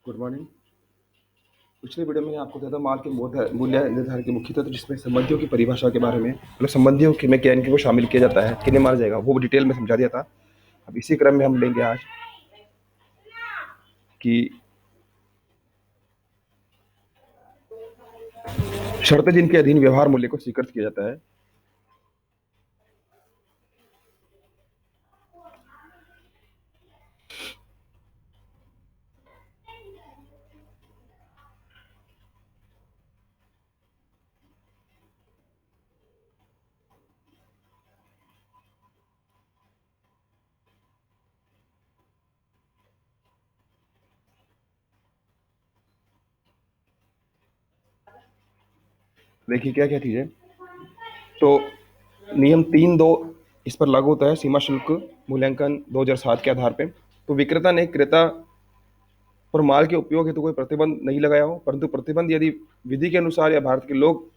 Good morning. पिछले video में मैंने आपको बताया था माल के मूल्य निर्धारण के मुख्य तत्व, जिसमें संबंधियों की परिभाषा के बारे में, मतलब संबंधियों के में क्या इनको शामिल किया जाता है, किन्हें माना जाएगा, वो डिटेल में समझा दिया था। अब इसी क्रम में हम लेंगे आज कि शर्तें जिनके अधीन व्यवहार मूल्य को स्वीकृत किया जाता है। देखिए क्या क्या चीज़ें। तो नियम 3(2) इस पर लागू होता है, सीमा शुल्क मूल्यांकन 2007 के आधार पे। तो विक्रेता ने क्रेता पर माल के उपयोग हेतु कोई प्रतिबंध नहीं लगाया हो, परंतु प्रतिबंध यदि विधि के अनुसार या भारत के लोग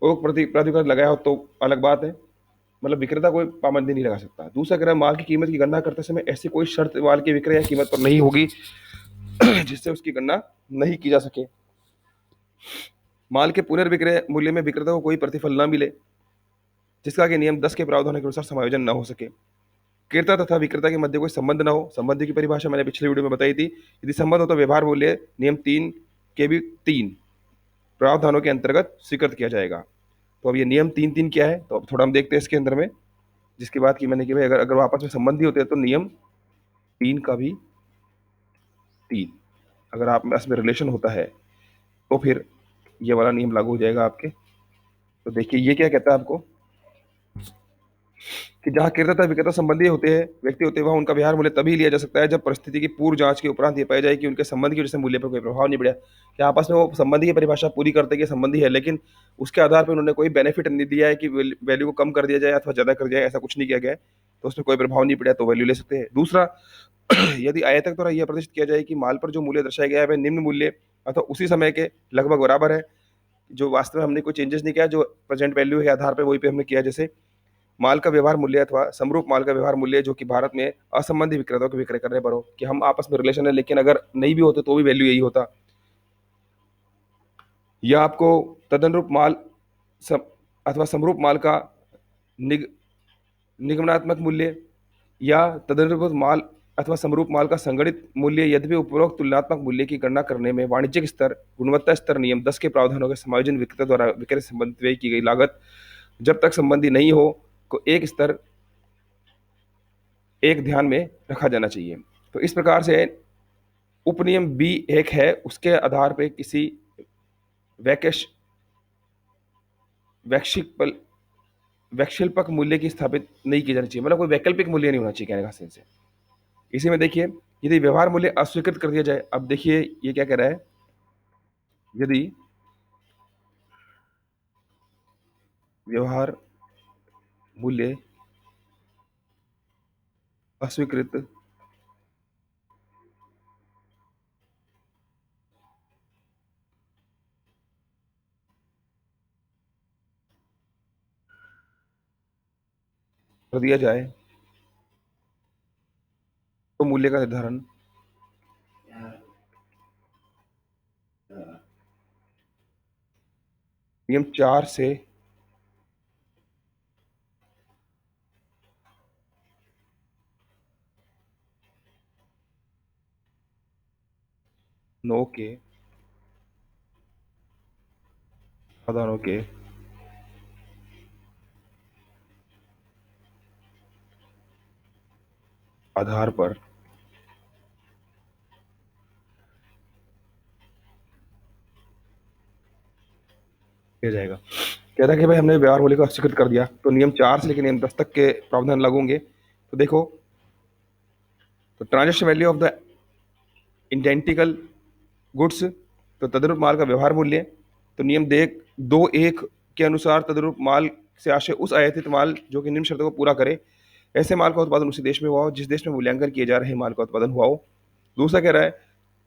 प्राधिकार लगाया हो तो अलग बात है। मतलब विक्रेता कोई पाबंदी नहीं लगा सकता। दूसरा कह रहा है, माल की कीमत की गणना करते समय ऐसी कोई शर्त माल के विक्रय या कीमत पर नहीं होगी जिससे उसकी गणना नहीं की जा सके। माल के पुनर्विक्रय मूल्य में विक्रेता को कोई प्रतिफल न मिले जिसका कि नियम 10 के प्रावधानों के अनुसार समायोजन न हो सके। क्रेता तथा विक्रेता के मध्य कोई संबंध न हो। संबंध की परिभाषा मैंने पिछले वीडियो में बताई थी। यदि संबंध हो तो व्यवहार मूल्य नियम 3 के भी 3 प्रावधानों के अंतर्गत स्वीकृत किया जाएगा। तो अब ये नियम 3(3) क्या है, तो अब थोड़ा हम देखते हैं इसके अंदर में। जिसकी बात की मैंने कि भाई अगर अगर वो आपस में संबंधी होते हैं तो नियम 3 का भी 3, अगर आप में इसमें रिलेशन होता है तो फिर ये वाला नियम लागू हो जाएगा आपके। तो देखिए ये क्या कहता है आपको कि जहाँ क्रेता तथा विक्रेता संबंधी होते हैं, व्यक्ति होते हैं, वहाँ उनका व्यवहार मूल्य तभी लिया जा सकता है जब परिस्थिति की पूर्व जांच के उपरांत ये पाया जाए कि उनके संबंध की वजह से मूल्य पर कोई प्रभाव नहीं पड़ा। कि आपस में वो संबंधी की परिभाषा पूरी करते कि संबंधी है, लेकिन उसके आधार पर उन्होंने कोई बेनिफिट नहीं दिया है कि वैल्यू को कम कर दिया जाए अथवा ज़्यादा कर दिया जाए, ऐसा कुछ नहीं किया गया है, तो उसमें कोई प्रभाव नहीं पड़ा तो वैल्यू ले सकते हैं। दूसरा, यदि आयातक द्वारा यह प्रदर्शित किया जाए कि माल पर जो मूल्य दर्शाया गया है वह निम्न मूल्य अथवा उसी समय के लगभग बराबर है, जो वास्तव में हमने कोई चेंजेस नहीं किया, जो प्रेजेंट वैल्यू के आधार पर वही पे हमने किया। जैसे माल का व्यवहार मूल्य अथवा समरूप माल का व्यवहार मूल्य जो कि भारत में असंबंधी विक्रेताओं के विक्रय करने पर हो, कि हम आपस में रिलेशन है लेकिन अगर नहीं भी होते तो भी वैल्यू यही होता। या आपको तदनुरूप माल सम, अथवा समरूप माल का निग, निगमनात्मक मूल्य या तदनुरूप माल अथवा समरूप माल का संगठित मूल्य, यद्यपि उपरोक्त तुलनात्मक मूल्य की गणना करने में वाणिज्यिक स्तर, गुणवत्ता स्तर नियम 10 के प्रावधानों के समायोजन विक्रेता द्वारा विक्रय से संबंधित व्यय की गई लागत जब तक संबंधी नहीं हो को एक स्तर एक ध्यान में रखा जाना चाहिए। तो इस प्रकार से उपनियम बी एक है, उसके आधार पर किसी वैकेश वैक्षिक वैकल्पिक मूल्य की स्थापित नहीं की जानी चाहिए। मतलब कोई वैकल्पिक मूल्य नहीं होना चाहिए, कहने का सेंस है। इसी में देखिए, यदि व्यवहार मूल्य अस्वीकृत कर दिया जाए, अब देखिए ये क्या कह रहा है, यदि व्यवहार मूल्य अस्वीकृत कर दिया जाए तो मूल्य का निर्धारण नियम 4 से 9 के प्रावधानों के आधार पर किया जाएगा। कहता है कि भाई हमने व्यवहार मूल्य को अस्वीकृत कर दिया तो नियम 4 से लेकर नियम 10 तक के प्रावधान लागू होंगे। तो देखो, तो transaction value of the identical goods, तो तदनुरूप माल का व्यवहार मूल्य, तो नियम 2(1) के अनुसार तदनुरूप माल से आशय उस आयातित माल जो कि निम्न शर्तों को पूरा करे, ऐसे माल का उत्पादन उसी देश में हुआ हो जिस देश में मूल्यांकन किए जा रहे माल का उत्पादन हुआ हो। दूसरा कह रहा है,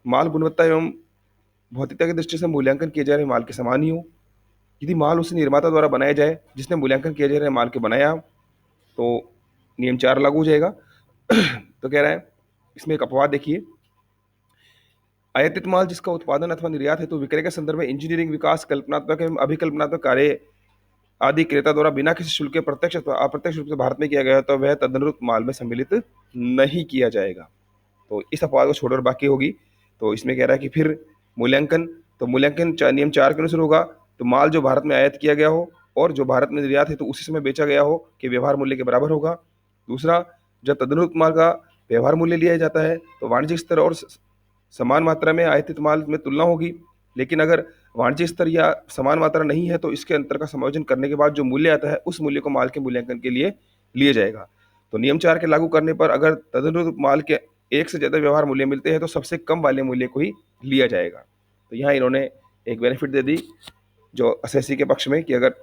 माल गुणवत्ता एवं भौतिकता की दृष्टि से मूल्यांकन किए जा रहे माल के समान ही हो। यदि माल उस निर्माता द्वारा बनाया जाए जिसने मूल्यांकन किया जा रहे माल के बनाया, तो नियम 4 लागू हो जाएगा। तो कह रहा है इसमें एक अपवाद देखिए, आयातित माल जिसका उत्पादन अथवा निर्यात हेतु विक्रय के संदर्भ में इंजीनियरिंग विकास, कल्पनात्मक एवं अभिकल्पनात्मक कार्य आदि क्रेता द्वारा बिना किसी शुल्क के प्रत्यक्ष अथवा अप्रत्यक्ष रूप से भारत में किया गया तो वह तदनुरूप माल में सम्मिलित नहीं किया जाएगा। तो इस अपवाद को छोड़कर बाकी होगी। तो इसमें कह रहा है कि फिर मूल्यांकन, तो मूल्यांकन नियम 4 के अनुसार होगा, तो माल जो भारत में आयात किया गया हो और जो भारत में निर्यात है तो उसी समय बेचा गया हो कि व्यवहार मूल्य के बराबर होगा। दूसरा, जब तदनुरूप माल का व्यवहार मूल्य लिया जाता है तो वाणिज्यिक स्तर और समान मात्रा में आयातित माल में तुलना होगी, लेकिन अगर वाणिज्यिक स्तर या समान मात्रा नहीं है तो इसके अंतर का समायोजन करने के बाद जो मूल्य आता है उस मूल्य को माल के मूल्यांकन के लिए लिया जाएगा। तो नियम 4 के लागू करने पर अगर तदनुरूप माल के एक से ज्यादा व्यवहार मूल्य मिलते हैं तो सबसे कम वाले मूल्य को ही लिया जाएगा। तो यहाँ इन्होंने एक बेनिफिट दे दी जो असेसी के पक्ष में कि अगर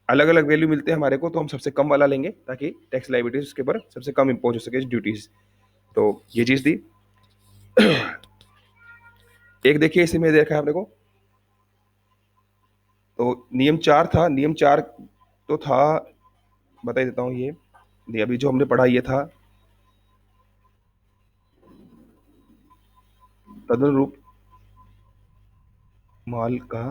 अलग अलग वैल्यू मिलते हैं हमारे को तो हम सबसे कम वाला लेंगे ताकि टैक्स लाइबिलिटीज उसके ऊपर सबसे कम इम्पोज हो सके ड्यूटीज। तो ये चीज थी। एक देखिए इसी में देखा है आपने को, तो नियम 4 था, नियम 4 तो था, बता देता हूँ ये अभी जो हमने पढ़ा ये था तदनुरूप माल का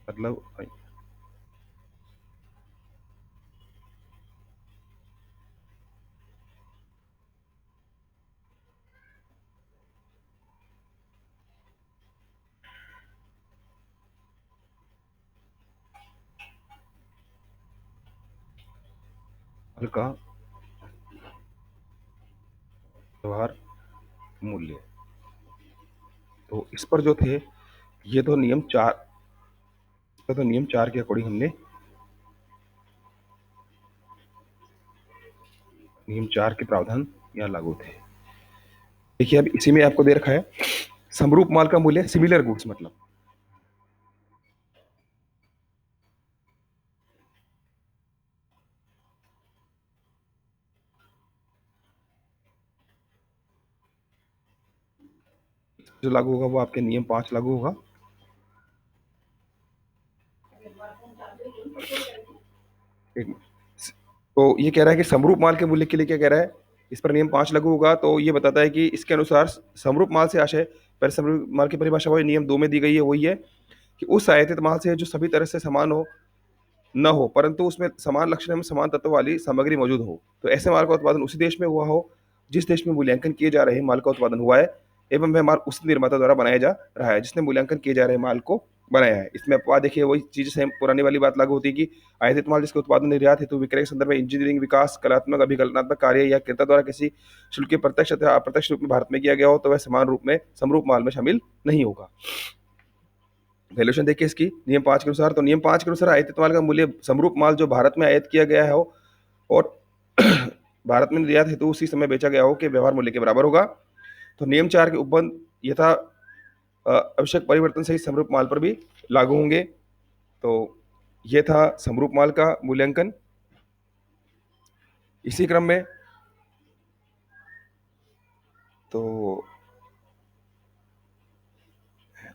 मतलब माल का व्यवहार मूल्य। तो इस पर जो थे ये तो नियम 4, तो नियम 4 के अकॉर्डिंग हमने नियम 4 के प्रावधान यहाँ लागू थे। देखिए अब इसी में आपको दे रखा है समरूप माल का मूल्य, सिमिलर गुड्स मतलब जो लागू होगा वो आपके नियम 5 लागू होगा। एक, तो ये कह रहा है कि समरूप माल के मूल्य के लिए क्या कह रहा है, इस पर नियम 5 लागू होगा। तो ये बताता है कि इसके अनुसार समरूप माल से आशय, पर समरूप माल की परिभाषा वही नियम 2 में दी गई है, वही है कि उस आयातित माल से जो सभी तरह से समान हो न हो परंतु उसमें समान लक्षण एवं समान तत्व वाली सामग्री मौजूद हो। तो ऐसे माल का उत्पादन उसी देश में हुआ हो जिस देश में मूल्यांकन किए जा रहे माल का उत्पादन हुआ है एवं वह माल उस निर्माता द्वारा बनाया जा रहा है जिसने मूल्यांकन किए जा रहे माल को बनाया है। इसमें अपवाद देखिए वही चीज सेम पुरानी वाली बात लागू होती है कि आयातित माल जिसके उत्पादन निर्यात हेतु विक्रय के संदर्भ में इंजीनियरिंग विकास, कलात्मक अभिकल्पनात्मक कार्य या क्रेता द्वारा किसी शुल्क के प्रत्यक्ष अथवा अप्रत्यक्ष रूप में भारत में किया गया हो तो वह समान रूप में समरूप माल में शामिल नहीं होगा। वैल्यूएशन देखिए इसकी नियम 5 के अनुसार, तो नियम 5 के अनुसार आयातित माल का मूल्य समरूप माल जो भारत में आयात किया गया हो और भारत में निर्यात हेतु उसी समय बेचा गया हो के व्यवहार मूल्य के बराबर होगा। तो नियम 4 के उपबंध यथा आवश्यक परिवर्तन सहित समरूप माल पर भी लागू होंगे। तो ये था समरूप माल का मूल्यांकन। इसी क्रम में तो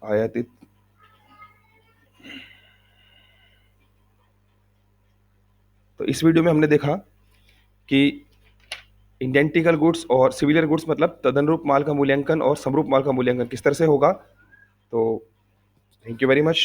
आयातित तो इस वीडियो में हमने देखा कि इडेंटिकल गुड्स और सिमिलर गुड्स मतलब तदनुरूप माल का मूल्यांकन और समरूप माल का मूल्यांकन किस तरह से होगा। तो थैंक यू वेरी मच।